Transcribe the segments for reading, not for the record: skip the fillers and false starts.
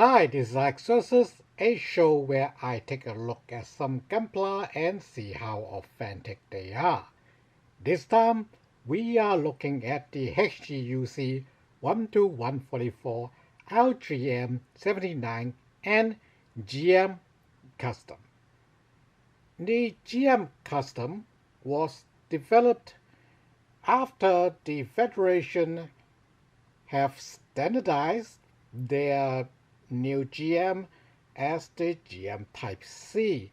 Hi, this is Alexcursus, a show where I take a look at some Gunpla and see how authentic they are. This time, we are looking at the HGUC 12144 RGM-79N GM Custom. The GM Custom was developed after the Federation have standardized their new GM as the GM Type C,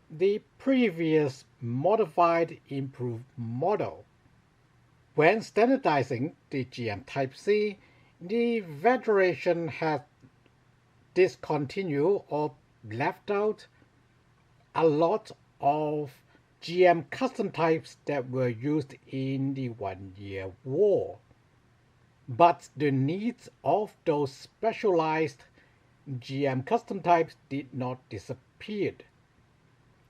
the previous modified improved model. When standardizing the GM Type C, the Federation had discontinued or left out a lot of GM custom types that were used in the 1-year war. But the needs of those specialized GM custom types did not disappear.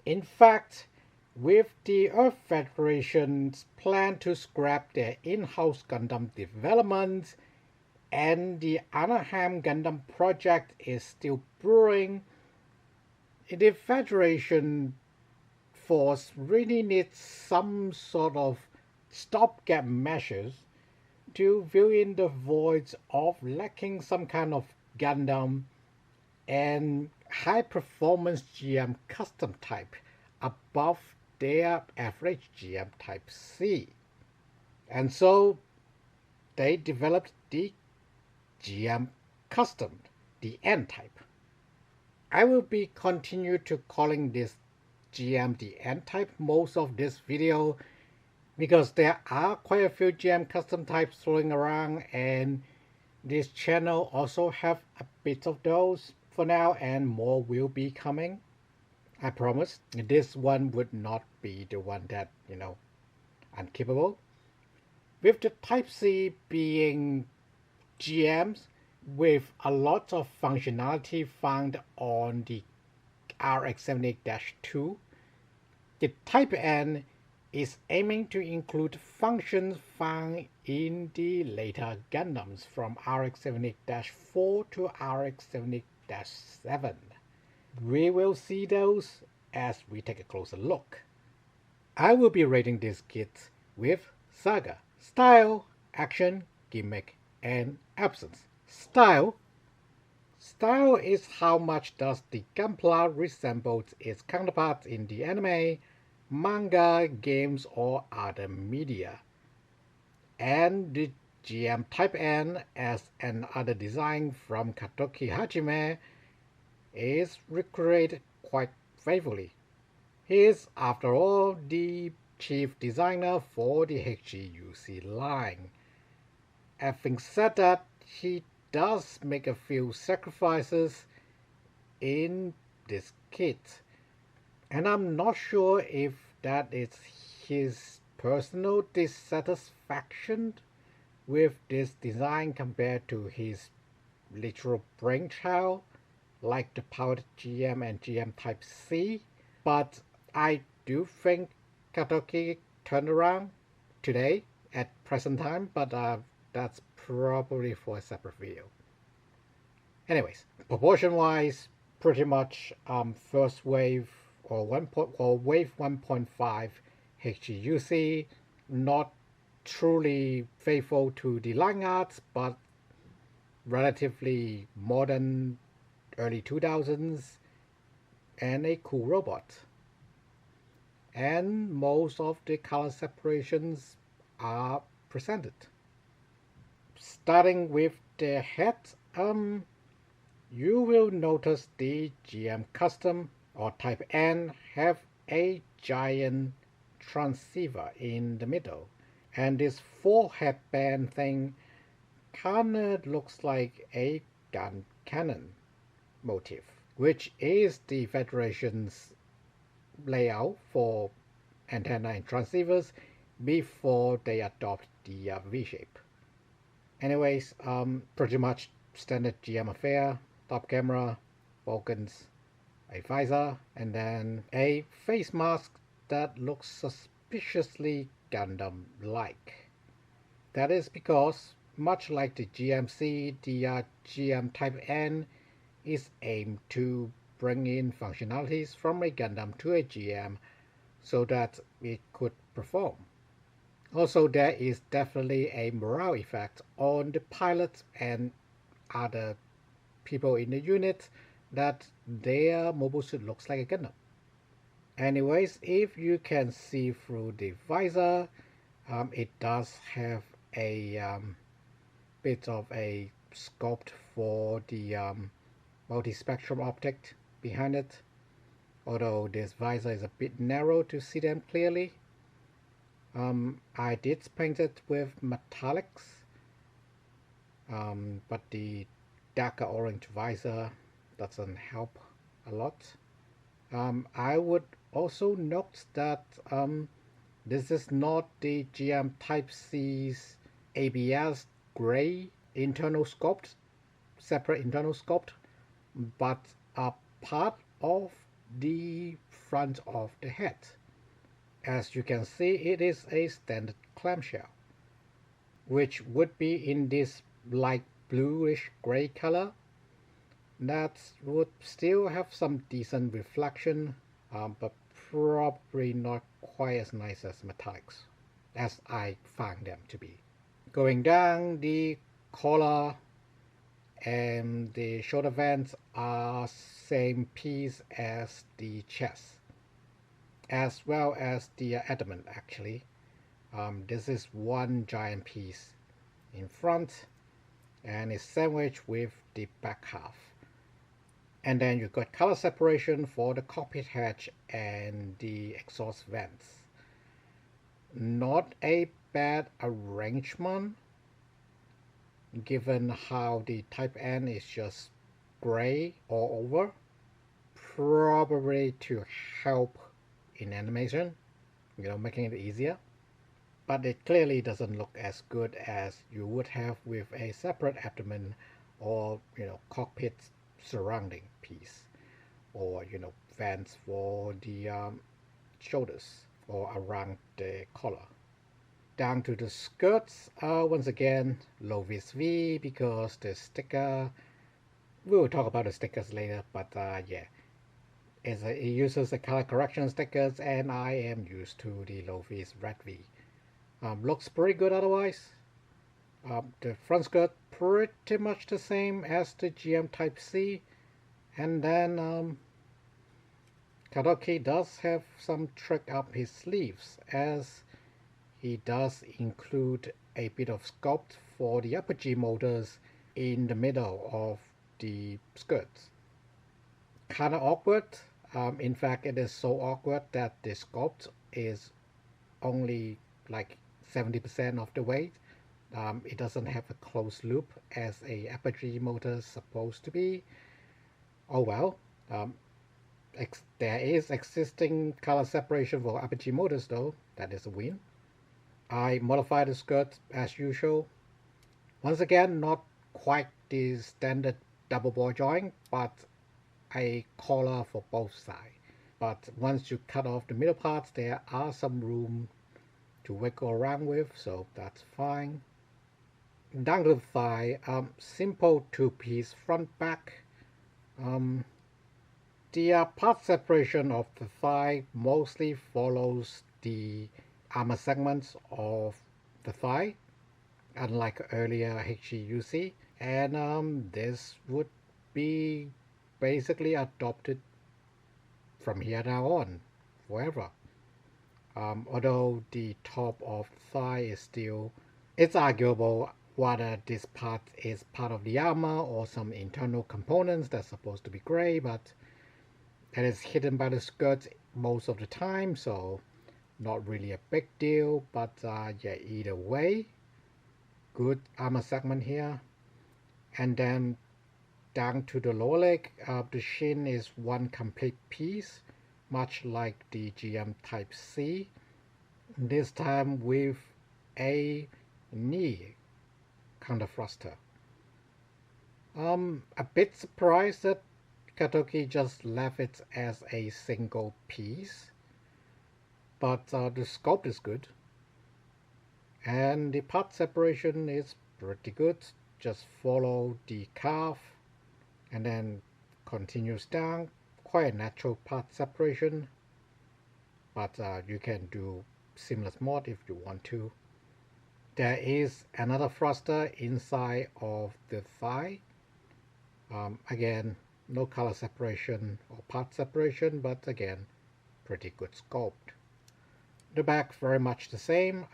In fact, with the Earth Federation's plan to scrap their in-house Gundam development and the Anaheim Gundam project is still brewing, the Federation force really needs some sort of stopgap measures to fill in the voids of lacking some kind of Gundam and high-performance GM custom type above their average GM Type C. And so they developed the GM Custom, the N type. I will be continue to calling this GM the N type most of this video because there are quite a few GM custom types throwing around, and this channel also have a bit of those for now, and more will be coming. I promise this one would not be the one that, unkeepable. With the Type C being GMs with a lot of functionality found on the RX-78-2, the Type N is aiming to include functions found in the later Gundams from RX-78-4 to RX-78-7. We will see those as we take a closer look. I will be rating this kit with Saga, Style, Action, Gimmick, and Absence. Style is how much does the Gunpla resemble its counterparts in the anime, manga, games, or other media. And the GM Type N as another design from Katoki Hajime is recreated quite faithfully. He is, after all, the chief designer for the HGUC line. Having said that, he does make a few sacrifices in this kit, and I'm not sure if that is his personal dissatisfaction with this design compared to his literal brainchild like the powered GM and GM Type C, but I do think Katoki turned around today at present time, but that's probably for a separate video. Anyways, proportion wise, pretty much first wave or wave 1.5 HGUC, not truly faithful to the line arts, but relatively modern early 2000s and a cool robot. And most of the color separations are presented. Starting with the head, you will notice the GM Custom or Type N have a giant transceiver in the middle, and this forehead band thing kinda looks like a gun cannon motif, which is the Federation's layout for antenna and transceivers before they adopt the V-shape. Anyways, pretty much standard GM affair, top camera, Vulcans, a visor, and then a face mask that looks suspiciously Gundam-like. That is because, much like the GMC, the GM Type N is aimed to bring in functionalities from a Gundam to a GM so that it could perform. Also, there is definitely a morale effect on the pilots and other people in the unit that their mobile suit looks like a Gundam. Anyways, if you can see through the visor, it does have a bit of a sculpt for the multi-spectrum optic behind it, although this visor is a bit narrow to see them clearly. I did paint it with metallics, but the darker orange visor doesn't help a lot. I would also note that this is not the GM Type C's ABS gray internal sculpt, separate internal sculpt, but a part of the front of the head. As you can see, it is a standard clamshell, which would be in this light bluish gray color. That would still have some decent reflection, but probably not quite as nice as metallics, as I found them to be. Going down, the collar and the shoulder vents are same piece as the chest, as well as the abdomen actually. This is one giant piece in front and is sandwiched with the back half. And then you've got color separation for the cockpit hatch and the exhaust vents. Not a bad arrangement, given how the Type N is just gray all over. Probably to help in animation, making it easier. But it clearly doesn't look as good as you would have with a separate abdomen or, cockpit surrounding piece, or vents for the shoulders or around the collar. Down to the skirts, once again low vis V, because the sticker, we will talk about the stickers later, but yeah, it uses the color correction stickers and I am used to the low vis red V. Looks pretty good otherwise. The front skirt pretty much the same as the GM Type C, and then Katoki does have some trick up his sleeves, as he does include a bit of sculpt for the upper G motors in the middle of the skirts. Kinda awkward. In fact, it is so awkward that the sculpt is only like 70% of the weight. It doesn't have a closed loop as a apogee motor is supposed to be. Oh well, there is existing color separation for apogee motors though, that is a win. I modified the skirt as usual. Once again, not quite the standard double ball joint, but a collar for both sides. But once you cut off the middle parts, there are some room to wiggle around with, so that's fine. Down to the thigh, simple two-piece front back. The part separation of the thigh mostly follows the armor segments of the thigh, unlike earlier HGUC, and this would be basically adopted from here now on forever. Although the top of the thigh is still, it's arguable whether this part is part of the armor or some internal components that's supposed to be gray, but it is hidden by the skirt most of the time, so not really a big deal. But yeah, either way, good armor segment here. And then down to the lower leg, the shin is one complete piece, much like the GM Type C, this time with a knee counter thruster. A bit surprised that Katoki just left it as a single piece, but the sculpt is good and the part separation is pretty good. Just follow the calf and then continues down, quite a natural part separation, but you can do seamless mode if you want to. There is another thruster inside of the thigh. Again, no color separation or part separation, but again, pretty good sculpt. The back very much the same.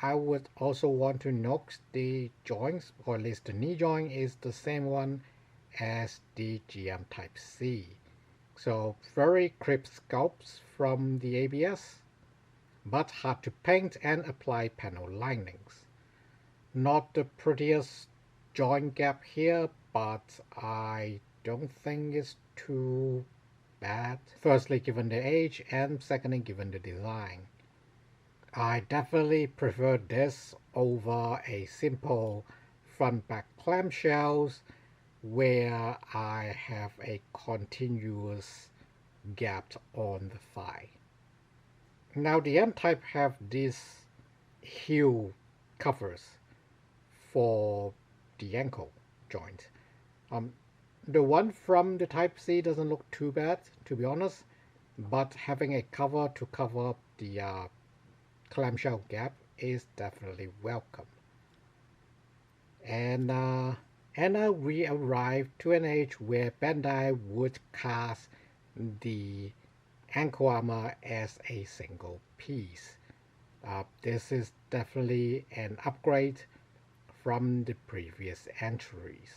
I would also want to note the joints, or at least the knee joint is the same one as the GM Type C. So very crisp sculpts from the ABS, but hard to paint and apply panel linings. Not the prettiest joint gap here, but I don't think it's too bad. Firstly, given the age, and secondly, given the design. I definitely prefer this over a simple front back clamshells where I have a continuous gap on the thigh. Now the M-Type have these heel covers for the ankle joint. The one from the Type C doesn't look too bad, to be honest, but having a cover to cover up the clamshell gap is definitely welcome. And we arrived to an age where Bandai would cast the ankle armor as a single piece. This is definitely an upgrade from the previous entries.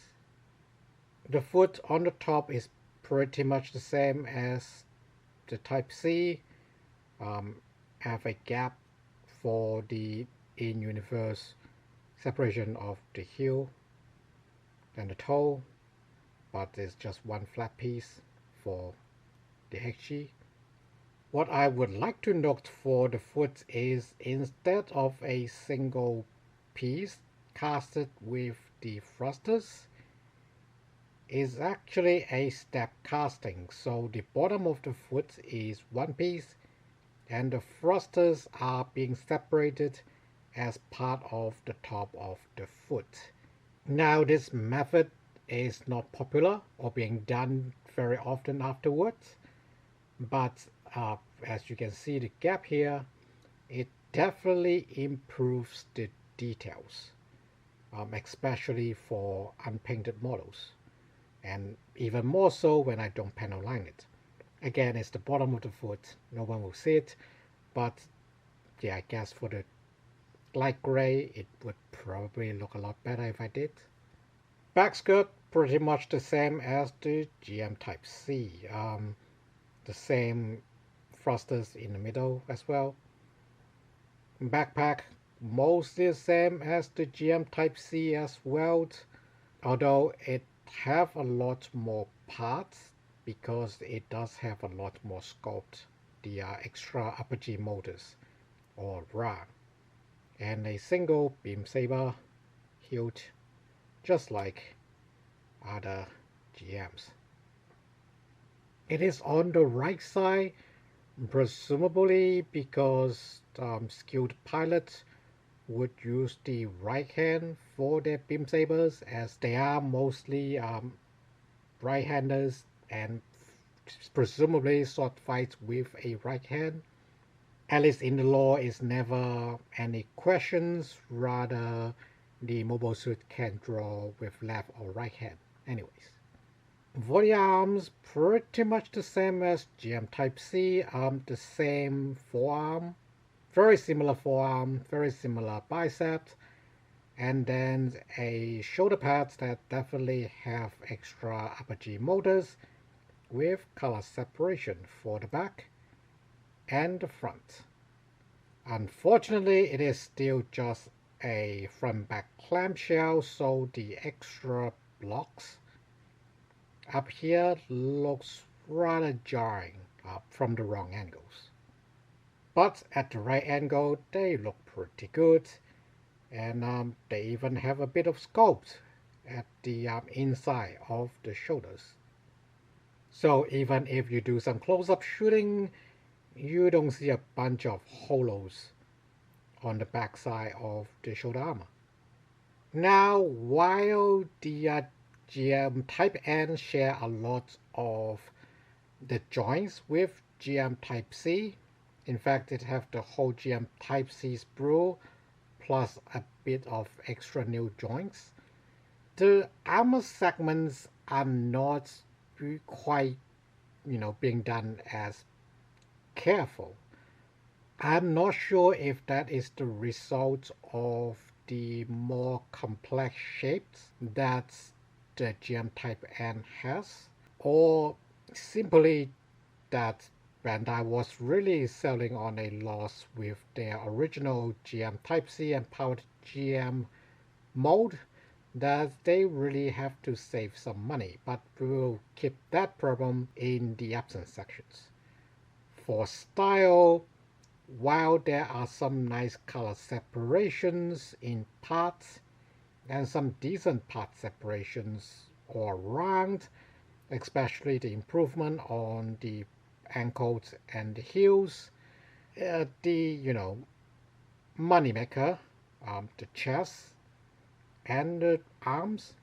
The foot on the top is pretty much the same as the Type C. Have a gap for the in-universe separation of the heel and the toe, but it's just one flat piece for the HG. What I would like to note for the foot is instead of a single piece casted with the thrusters, is actually a step casting. So the bottom of the foot is one piece and the thrusters are being separated as part of the top of the foot. Now this method is not popular or being done very often afterwards, but as you can see the gap here, it definitely improves the details, especially for unpainted models, and even more so when I don't panel line it. Again, it's the bottom of the foot, no one will see it, but yeah, I guess for the light gray it would probably look a lot better if I did. Back skirt pretty much the same as the GM Type C, the same thrusters in the middle as well. Backpack mostly the same as the GM Type C as well, although it have a lot more parts because it does have a lot more sculpt, the extra upper G motors or RAM, and a single beam saber hilt just like other GMs. It is on the right side, presumably because skilled pilots would use the right hand for their beam sabers, as they are mostly right-handers and presumably sword fights with a right hand. At least in the lore is never any questions, rather the mobile suit can draw with left or right hand. Anyways, for the arms, pretty much the same as GM Type C, the same forearm, very similar forearm, very similar biceps, and then a shoulder pads that definitely have extra upper G motors with color separation for the back and the front. Unfortunately, it is still just a front back clamshell, so the extra blocks up here looks rather jarring from the wrong angles. But at the right angle, they look pretty good, and they even have a bit of sculpt at the inside of the shoulders. So even if you do some close-up shooting, you don't see a bunch of hollows on the backside of the shoulder armor. Now, while the GM Type N share a lot of the joints with GM Type C. In fact, it have the whole GM Type C sprue plus a bit of extra new joints. The armor segments are not quite, being done as careful. I'm not sure if that is the result of the more complex shapes that the GM Type N has, or simply that Bandai was really selling on a loss with their original GM Type C and powered GM mode, that they really have to save some money, but we will keep that problem in the absence sections. For style, while there are some nice color separations in parts and some decent part separations all around, especially the improvement on the ankles and the heels, the moneymaker, the chest and the arms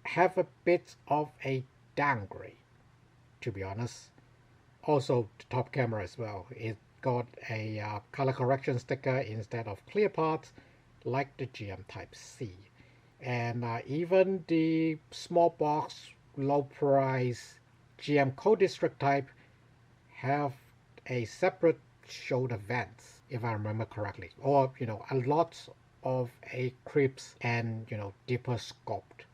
have a bit of a downgrade, to be honest. Also, the top camera as well. It got a color correction sticker instead of clear parts like the GM Type C. And even the small box, low price GM Code District type have a separate shoulder vents, if I remember correctly. Or, a lot of a crisp and, deeper sculpt.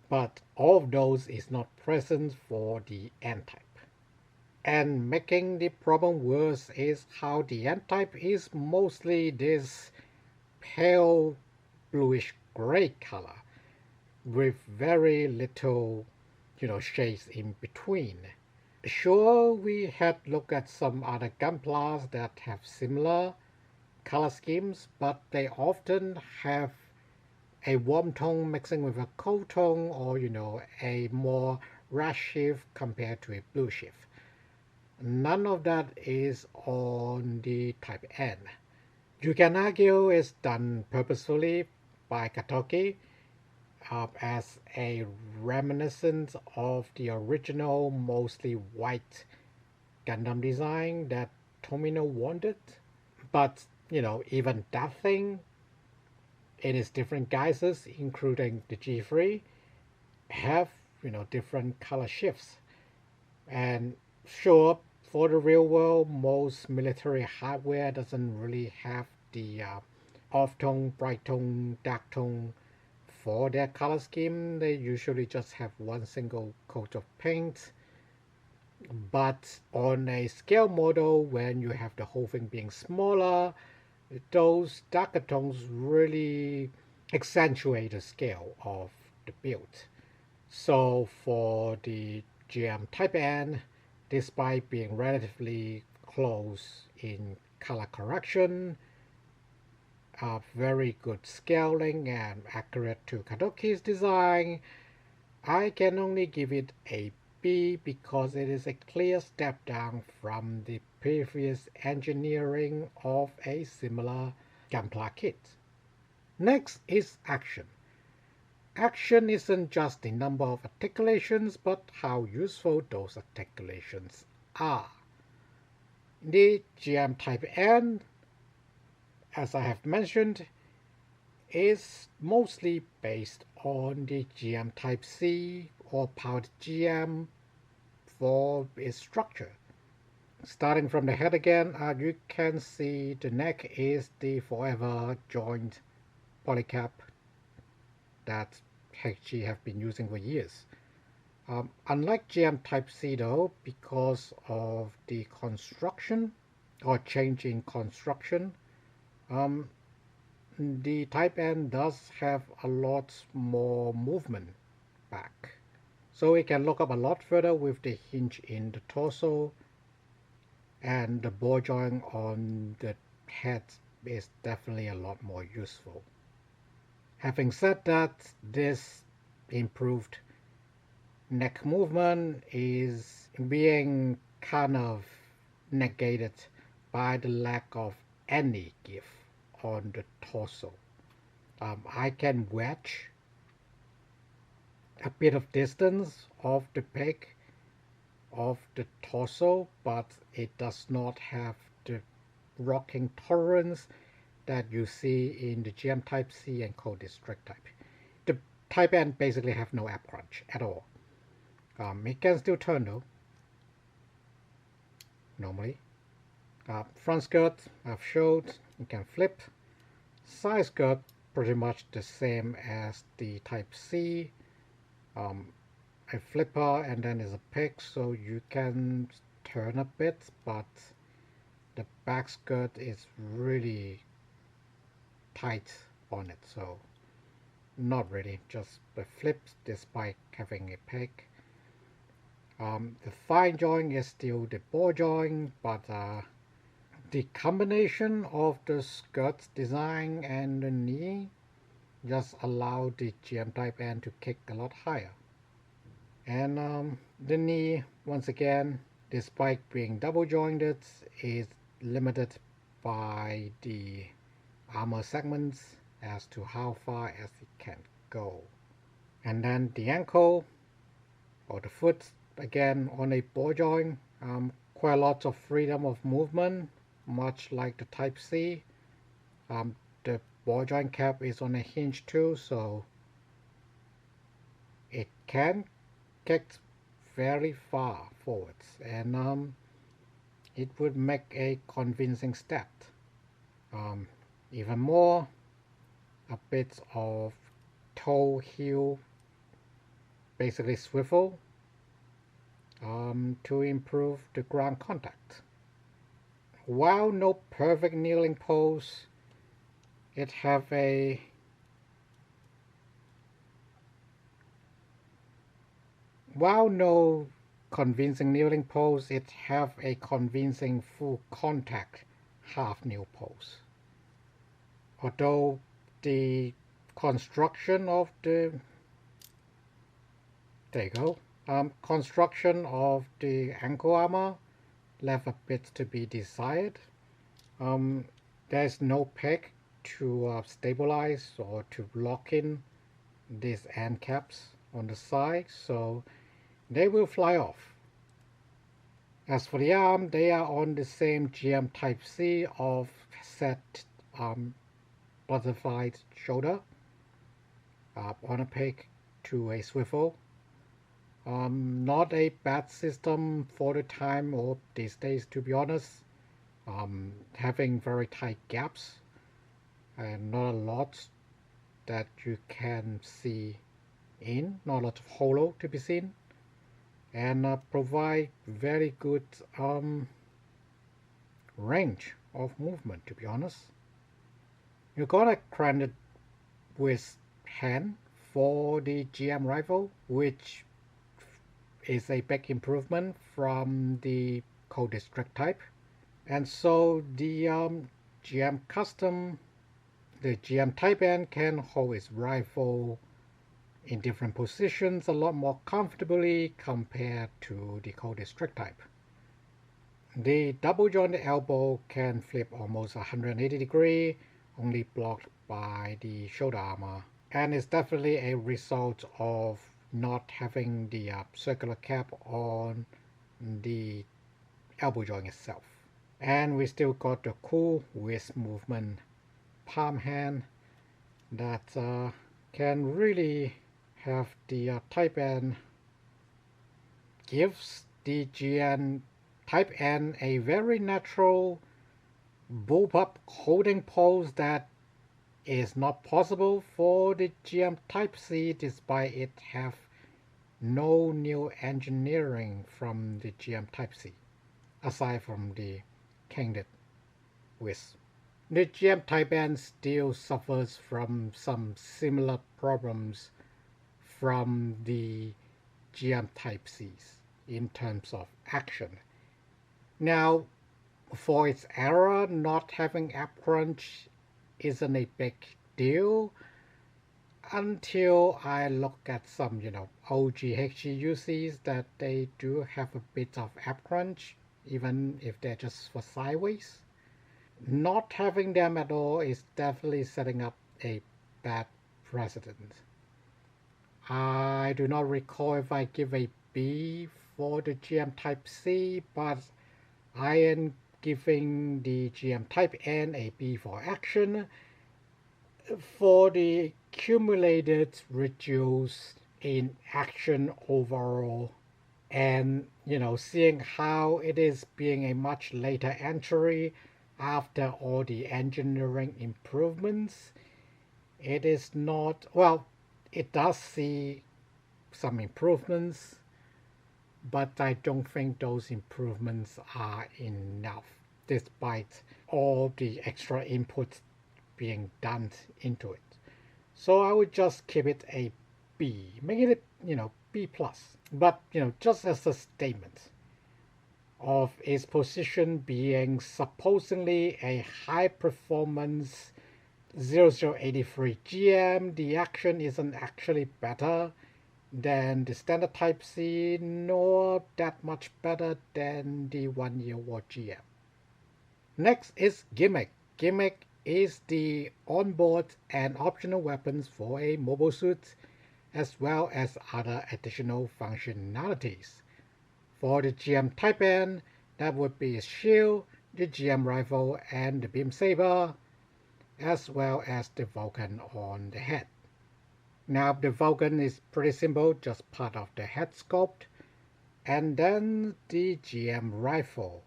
But all of those is not present for the N type. And making the problem worse is how the N type is mostly this pale bluish gray color with very little, shades in between. Sure, we had looked at some other Gunplas that have similar color schemes, but they often have a warm tone mixing with a cold tone, or a more red shift compared to a blue shift. None of that is on the Type N. You can argue it's done purposefully by Katoki as a reminiscence of the original mostly white Gundam design that Tomino wanted. But, even that thing in its different guises, including the G3, have, different color shifts. And sure, for the real world, most military hardware doesn't really have the off-tone, bright tone, dark tone for their color scheme. They usually just have one single coat of paint. But on a scale model, when you have the whole thing being smaller, those darker tones really accentuate the scale of the build. So for the GM Type N, despite being relatively close in color correction, very good scaling and accurate to Katoki's design, I can only give it a B because it is a clear step down from the previous engineering of a similar Gunpla kit. Next is action. Action isn't just the number of articulations, but how useful those articulations are. The GM Type N, as I have mentioned, is mostly based on the GM Type C or powered GM for its structure. Starting from the head again, you can see the neck is the forever joint polycap that HG have been using for years. Unlike GM Type C though, because of the construction or change in construction, the Type N does have a lot more movement back. So it can look up a lot further with the hinge in the torso, and the ball joint on the head is definitely a lot more useful. Having said that, this improved neck movement is being kind of negated by the lack of any give on the torso. I can wedge a bit of distance off the peg of the torso, but it does not have the rocking tolerance that you see in the GM Type C and Code District type. The Type N basically have no app crunch at all. It can still turn though, normally. Front skirt I've showed, you can flip. Side skirt pretty much the same as the Type C. A flipper and then is a pick, so you can turn a bit, but the back skirt is really tight on it, so not really, just a flip despite having a pick. The thigh joint is still the ball joint, but the combination of the skirt design and the knee just allow the GM Type N to kick a lot higher. And the knee, once again, despite being double jointed, is limited by the armor segments as to how far as it can go. And then the ankle or the foot, again on a ball joint, quite a lot of freedom of movement, much like the Type C. The ball joint cap is on a hinge too, so it can kick very far forwards, and it would make a convincing step. Even more, a bit of toe heel, basically swivel, to improve the ground contact. While no perfect kneeling pose, it have a while no convincing kneeling pose, it have a convincing full contact half kneel pose. Although the construction of the construction of the ankle armor left a bit to be desired. There's no peg to stabilize or to lock in these end caps on the side, so they will fly off. As for the arm, they are on the same GM Type C of set butterfly shoulder, on a peg to a swivel. Not a bad system for the time or these days, to be honest. Having very tight gaps and not a lot that you can see in, not a lot of hollow to be seen, and provide very good range of movement, to be honest. You gotta credit with hand for the GM rifle, which is a big improvement from the Code District type. And so the GM Custom, the GM Type N can hold its rifle in different positions a lot more comfortably compared to the Code District type. The double jointed elbow can flip almost 180 degrees, only blocked by the shoulder armor, and is definitely a result of not having the circular cap on the elbow joint itself. And we still got the cool wrist movement palm hand that can really have the Type N, gives the GM Type N a very natural bullpup holding pose that is not possible for the GM Type C, despite it have no new engineering from the GM Type C, aside from the candid wrist. The GM Type N still suffers from some similar problems from the GM Type Cs in terms of action. Now, for its era, not having app crunch isn't a big deal until I look at some, OG HGUCs that they do have a bit of app crunch, even if they're just for sideways. Not having them at all is definitely setting up a bad precedent. I do not recall if I give a B for the GM Type C, but I am giving the GM Type N a B for action for the accumulated reduce in action overall, and seeing how it is being a much later entry after all the engineering improvements. It is not, well, it does see some improvements, but I don't think those improvements are enough despite all the extra inputs being done into it. So I would just keep it a B, making it, B plus. But, just as a statement of its position being supposedly a high performance 0083 GM, the action isn't actually better than the standard Type C, nor that much better than the 1 year war GM. Next is Gimmick. Gimmick is the onboard and optional weapons for a mobile suit, as well as other additional functionalities. For the GM Type N, that would be a shield, the GM rifle, and the beam saber, as well as the Vulcan on the head. Now the Vulcan is pretty simple, just part of the head sculpt. And then the GM rifle.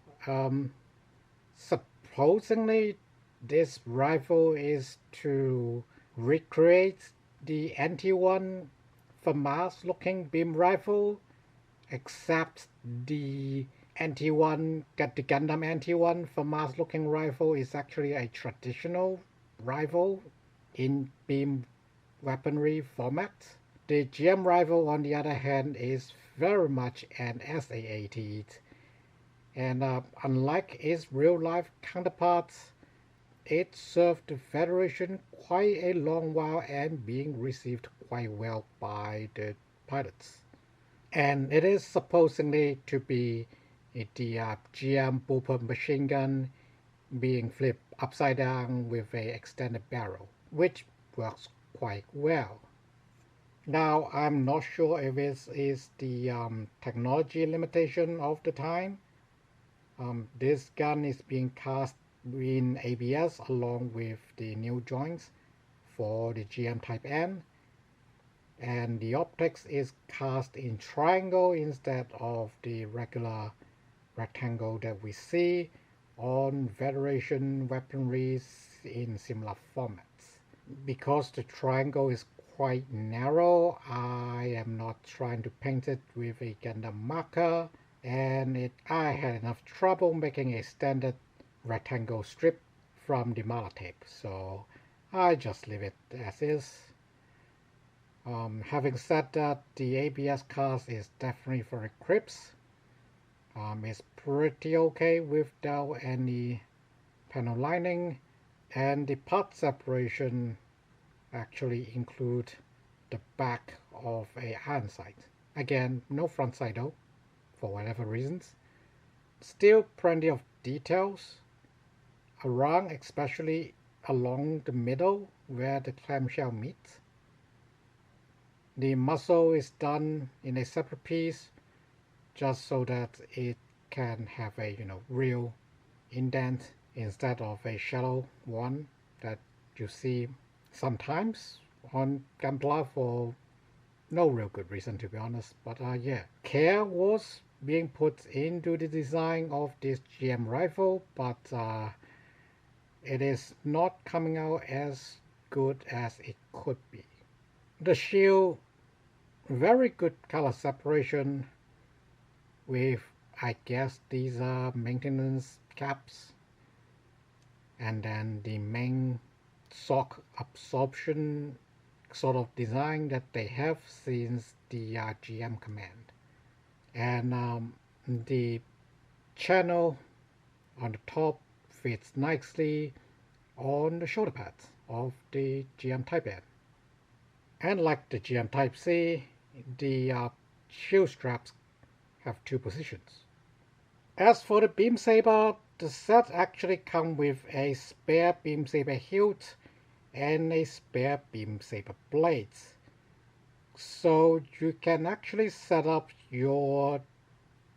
Supposedly this rifle is to recreate the NT1 FAMAS looking beam rifle, except the NT1, the Gundam NT1 FAMAS looking rifle is actually a traditional rifle in beam weaponry format. The GM rifle, on the other hand, is very much an SAAT, and unlike its real-life counterparts, it served the Federation quite a long while and being received quite well by the pilots. And it is supposedly to be the GM bullpup machine gun being flipped upside down with a extended barrel, which works quite well. Now, I'm not sure if it is the technology limitation of the time. This gun is being cast in ABS along with the new joints for the GM Type N, and the optics is cast in triangle instead of the regular rectangle that we see on Federation weaponry in similar formats. Because the triangle is quite narrow, I am not trying to paint it with a Gundam marker, and I had enough trouble making a standard rectangle strip from the Mala tape, so I just leave it as is. Having said that, the ABS cast is definitely very crisp. It's pretty okay without any panel lining, and the part separation actually include the back of a iron sight. Again, no front sight though, for whatever reasons. Still plenty of details around, especially along the middle where the clamshell meets. The muzzle is done in a separate piece just so that it can have a real indent instead of a shallow one that you see sometimes on Gunpla for no real good reason, to be honest. But yeah, care was being put into the design of this GM rifle, but it is not coming out as good as it could be. The shield, very good color separation with, I guess these are maintenance caps, and then the main shock absorption sort of design that they have since the GM command. And the channel on the top fits nicely on the shoulder pads of the GM Type N. And like the GM Type C, the shield straps have two positions. As for the beam saber, the set actually comes with a spare beam saber hilt and a spare beam saber blades. So you can actually set up your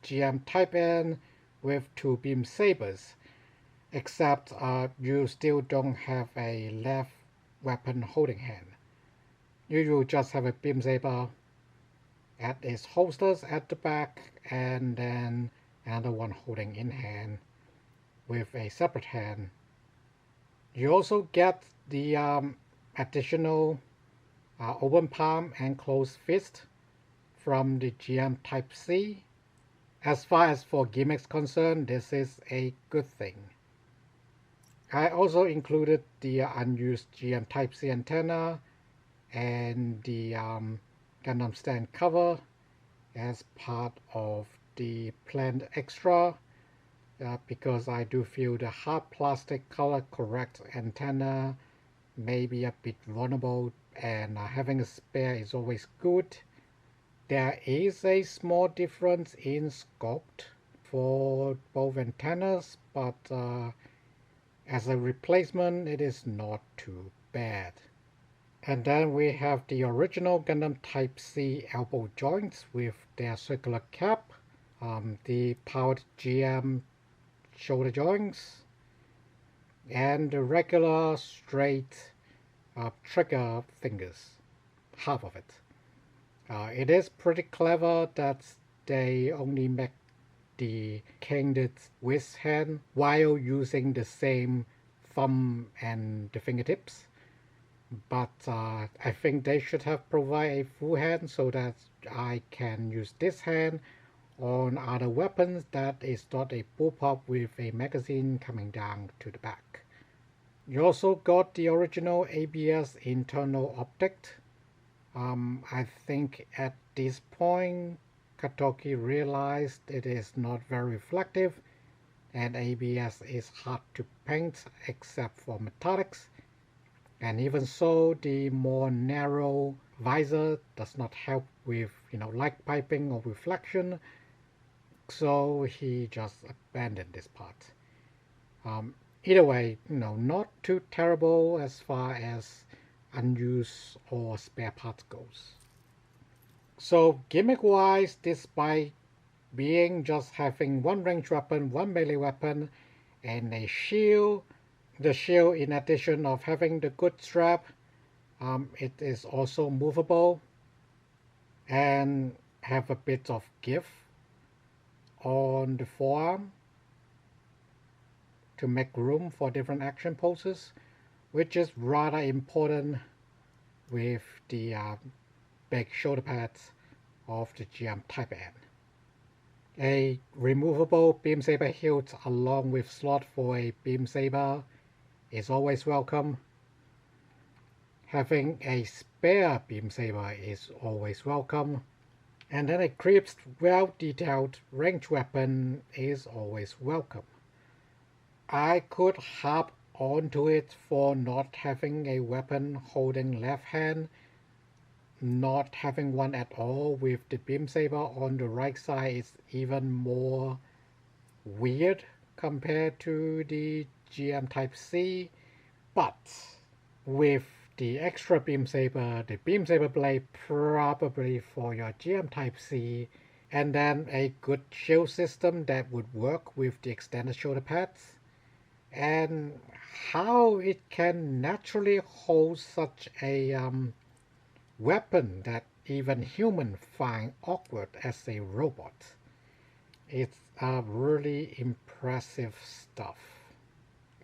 GM Type N with two beam sabers, except you still don't have a left weapon holding hand. You will just have a beam saber at its holsters at the back, and then another one holding in hand with a separate hand. You also get the additional open palm and closed fist from the GM Type C. As far as for gimmicks concerned, this is a good thing. I also included the unused GM Type C antenna and the Gundam stand cover as part of the planned extra, because I do feel the hard plastic color correct antenna may be a bit vulnerable, and having a spare is always good. There is a small difference in sculpt for both antennas, but as a replacement it is not too bad. And then we have the original Gundam Type C elbow joints with their circular cap, the powered GM shoulder joints, and the regular straight trigger fingers, half of it. It is pretty clever that they only make the candid wrist hand while using the same thumb and the fingertips. But I think they should have provided a full hand so that I can use this hand on other weapons that is not a bullpup with a magazine coming down to the back. You also got the original ABS internal optic. I think at this point Katoki realized it is not very reflective, and ABS is hard to paint except for metallics. And even so, the more narrow visor does not help with, light piping or reflection, so he just abandoned this part. Either way, not too terrible as far as unused or spare parts goes. So gimmick-wise, despite being just having one range weapon, one melee weapon, and a shield, the shield, in addition of having the good strap, it is also movable and have a bit of give on the forearm to make room for different action poses, which is rather important with the big shoulder pads of the GM Type N. A removable beam saber hilt along with slot for a beam saber is always welcome. Having a spare beam saber is always welcome. And then a crisp, well-detailed range weapon is always welcome. I could harp onto it for not having a weapon holding left hand, not having one at all with the beam saber on the right side is even more weird compared to the GM Type C, but with the extra beam saber, the beam saber blade probably for your GM Type C, and then a good shield system that would work with the extended shoulder pads, and how it can naturally hold such a weapon that even humans find awkward as a robot. It's really impressive stuff.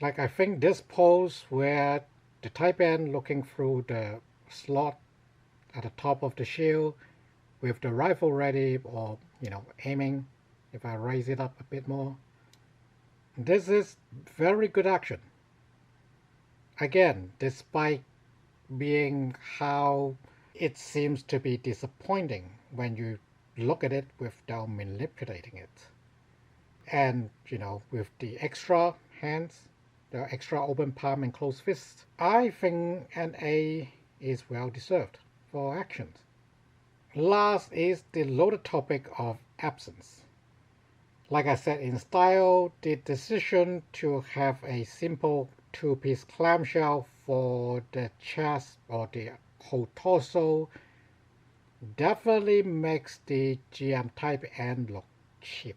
Like, I think this pose where the Type N looking through the slot at the top of the shield with the rifle ready, or aiming, if I raise it up a bit more, this is very good action. Again, despite being how it seems to be disappointing when you look at it without manipulating it. And, with the extra hands, the extra open palm and closed fist, I think an A is well deserved for actions. Last is the loaded topic of absence. Like I said, in style, the decision to have a simple two-piece clamshell for the chest or the whole torso definitely makes the GM Type N look cheap.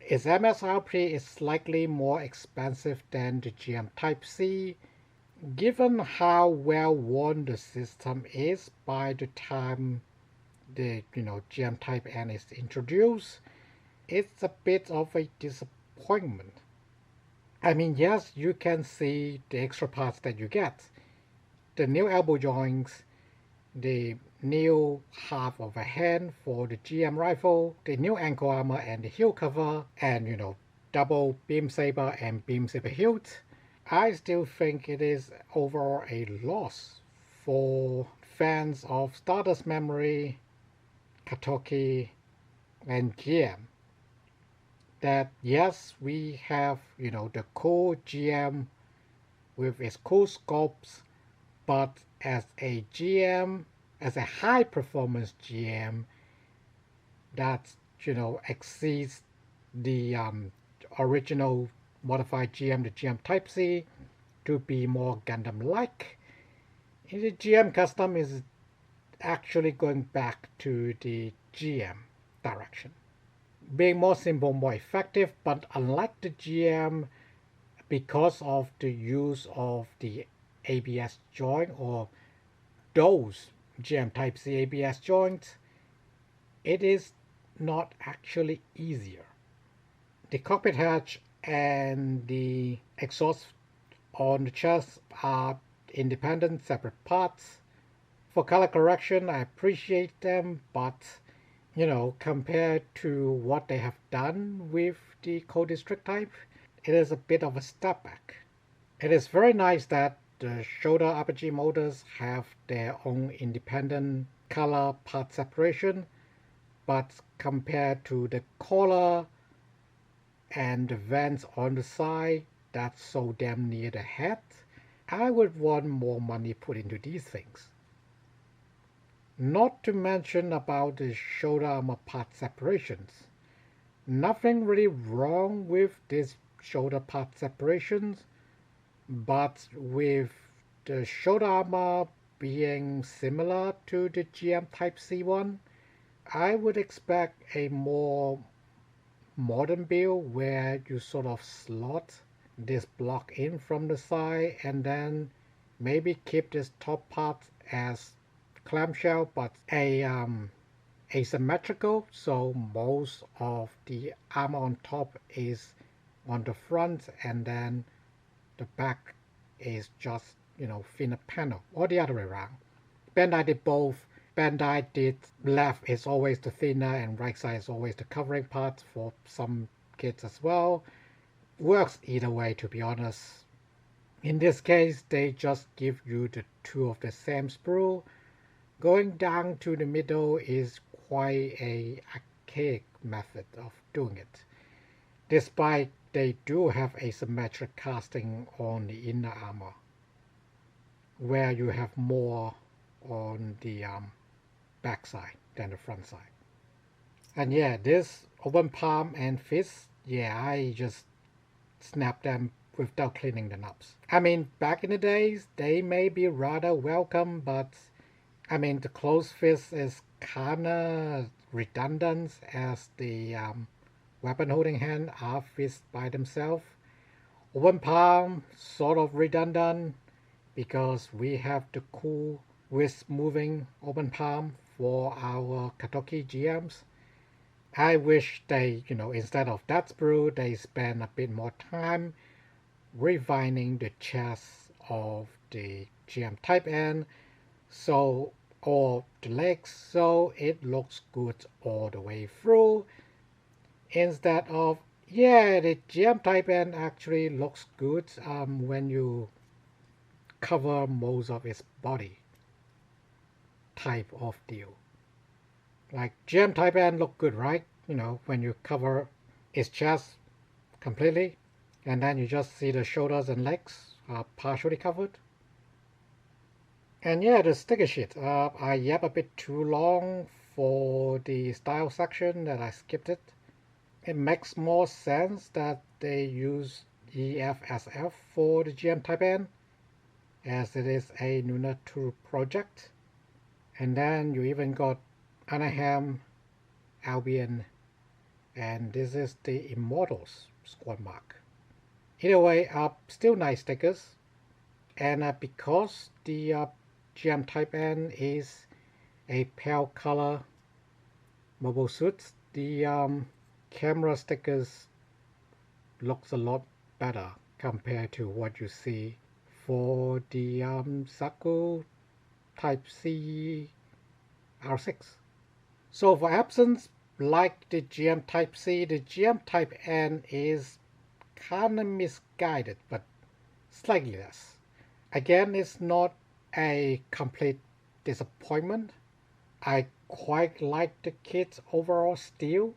Its MSRP is slightly more expensive than the GM Type-C, given how well worn the system is by the time the GM Type-N is introduced. It's a bit of a disappointment. I mean, yes, you can see the extra parts that you get. The new elbow joints, the new half of a hand for the GM rifle, the new ankle armor and the hilt cover, and double beam saber and beam saber hilt. I still think it is overall a loss for fans of Stardust Memory, Katoki, and GM. That yes, we have the cool GM with its cool scopes, but as a GM, as a high performance GM that exceeds the original modified GM, the GM Type-C, to be more Gundam-like. The GM Custom is actually going back to the GM direction, being more simple, more effective, but unlike the GM, because of the use of the ABS joint or those GM Type-C ABS joints, it is not actually easier. The cockpit hatch and the exhaust on the chest are independent, separate parts. For color correction, I appreciate them, but compared to what they have done with the co-district type, it is a bit of a step back. It is very nice that the shoulder RPG motors have their own independent color part separation, but compared to the collar and the vents on the side that's so damn near the head, I would want more money put into these things. Not to mention about the shoulder armor part separations. Nothing really wrong with these shoulder part separations, but with the shoulder armor being similar to the GM Type-C one, I would expect a more modern build where you sort of slot this block in from the side and then maybe keep this top part as clamshell but asymmetrical, so most of the armor on top is on the front and then the back is just thinner panel, or the other way around. Bandai did both. Bandai did left is always the thinner and right side is always the covering part for some kits as well. Works either way, to be honest. In this case, they just give you the two of the same sprue. Going down to the middle is quite a archaic method of doing it. Despite they do have asymmetric casting on the inner armor, where you have more on the back side than the front side. And yeah, this open palm and fist, yeah, I just snap them without cleaning the knobs. I mean, back in the days, they may be rather welcome, but I mean, the closed fist is kinda redundant as the weapon holding hand are fists by themselves. Open palm, sort of redundant, because we have the cool wrist moving open palm for our Katoki GMs. I wish they, instead of that sprue, they spend a bit more time refining the chest of the GM Type-N, or the legs, so it looks good all the way through. Instead of, yeah, the GM Type-N actually looks good when you cover most of its body type of deal. Like GM Type-N look good, right? When you cover its chest completely, and then you just see the shoulders and legs are partially covered. And yeah, the sticker sheet. I yap a bit too long for the style section that I skipped it. It makes more sense that they use EFSF for the GM Type-N, as it is a Lunar 2 project. And then you even got Anaheim, Albion, and this is the Immortals squad mark. Either way, still nice stickers, and because the GM Type N is a pale color mobile suit, the camera stickers looks a lot better compared to what you see for the Zaku Type C R6. So for absence, like the GM Type C, the GM Type N is kind of misguided, but slightly less. Again, it's not a complete disappointment. I quite like the kit's overall style.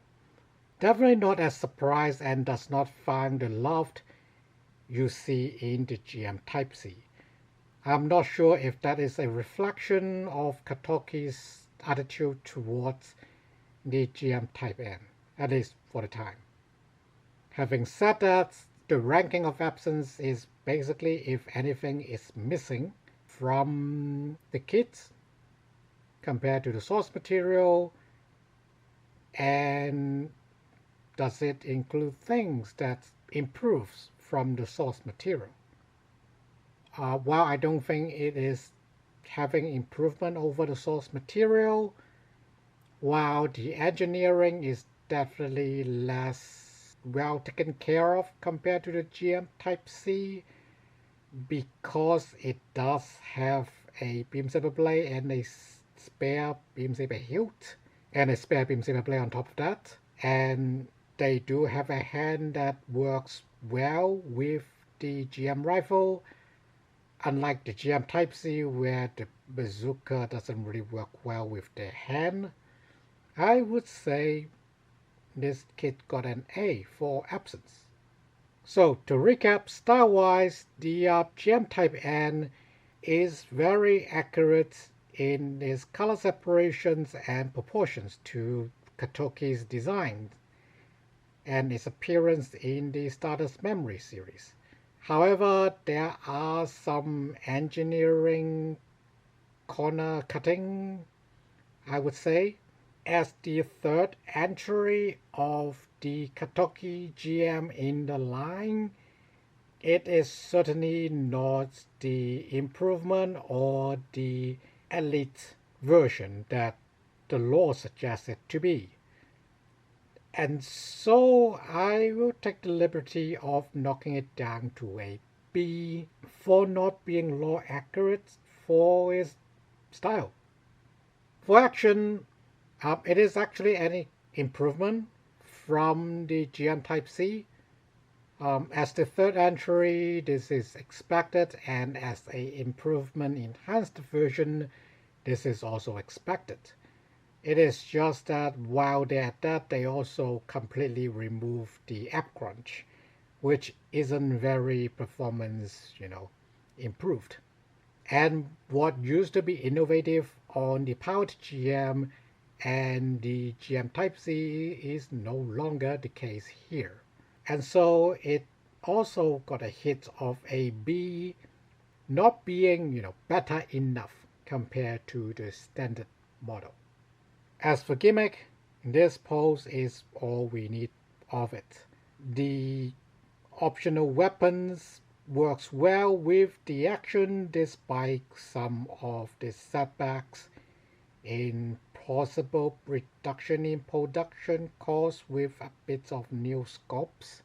Definitely not as surprised and does not find the love you see in the GM Type C. I'm not sure if that is a reflection of Katoki's attitude towards the GM Type N, at least for the time. Having said that, the ranking of absence is basically if anything is missing from the kit compared to the source material, and does it include things that improves from the source material. While I don't think it is having improvement over the source material, while the engineering is definitely less well taken care of compared to the GM Type C, because it does have a beam saber blade and a spare beam saber hilt and a spare beam saber blade on top of that, and they do have a hand that works well with the GM rifle, unlike the GM Type C where the bazooka doesn't really work well with the hand. I would say this kit got an A for absence. So to recap, style-wise, the GM Type N is very accurate in its color separations and proportions to Katoki's design and its appearance in the Stardust Memory series. However, there are some engineering corner cutting, I would say, as the third entry of the Katoki GM in the line. It is certainly not the improvement or the elite version that the lore suggests it to be. And so I will take the liberty of knocking it down to a B for not being lore accurate for its style. For action, it is actually an improvement from the GM Type C. As the third entry, this is expected, and as an improvement enhanced version, this is also expected. It is just that while they're at that, they also completely remove the app crunch, which isn't very performance, improved. And what used to be innovative on the powered GM and the GM Type C is no longer the case here. And so it also got a hit of a B, not being, better enough compared to the standard model. As for Gimmick, this pose is all we need of it. The optional weapons works well with the action despite some of the setbacks in possible reduction in production costs with a bit of new scopes,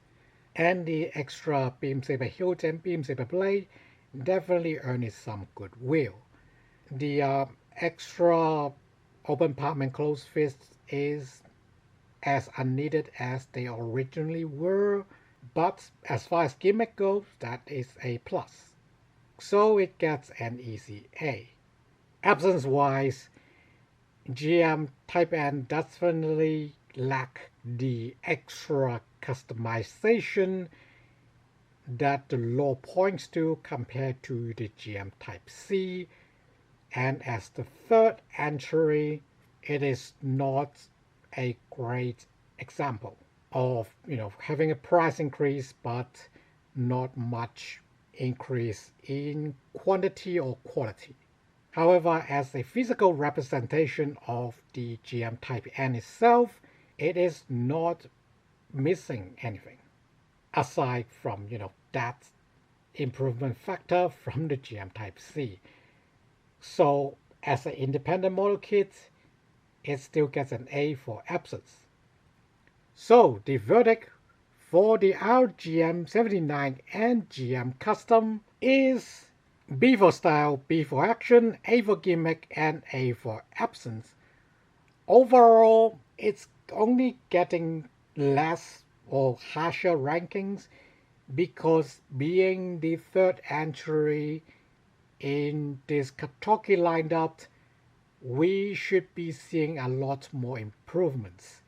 and the extra beam saber hilt and beam saber blade definitely earned some goodwill. The extra open palm and closed fist is as unneeded as they originally were, but as far as Gimmick goes, that is a plus. So it gets an easy A. Absence-wise, GM Type N definitely lack the extra customization that the lore points to compared to the GM Type C, and as the third entry, it is not a great example of having a price increase but not much increase in quantity or quality. However, as a physical representation of the GM Type N itself, it is not missing anything aside from, that improvement factor from the GM Type C. So as an independent model kit, it still gets an A for absence. So the verdict for the RGM-79 and GM Custom is B for style, B for action, A for gimmick, and A for absence. Overall, it's only getting less or harsher rankings because being the third entry in this Katoki lineup, we should be seeing a lot more improvements.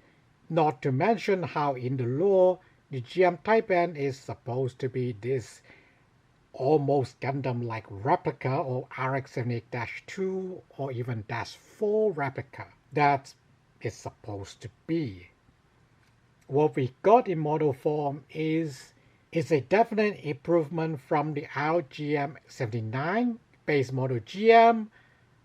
Not to mention how in the lore, the GM Type N is supposed to be this almost Gundam-like replica or RX-78-2 or even -4 replica that is supposed to be. What we got in model form is a definite improvement from the RGM-79 base model GM,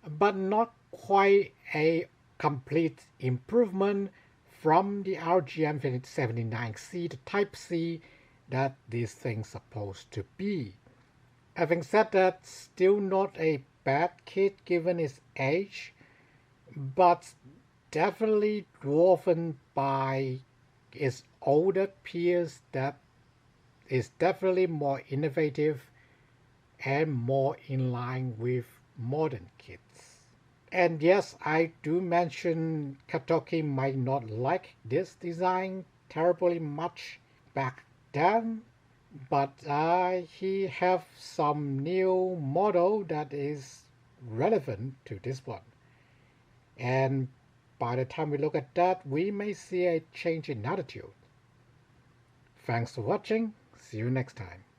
but not quite a complete improvement from the RGM-79C, the Type C, that this thing's supposed to be. Having said that, still not a bad kit given its age, but definitely dwarfed by its older peers that is definitely more innovative and more in line with modern kits. And yes, I do mention Katoki might not like this design terribly much back then, but he have some new model that is relevant to this one. And by the time we look at that, we may see a change in attitude. Thanks for watching. See you next time.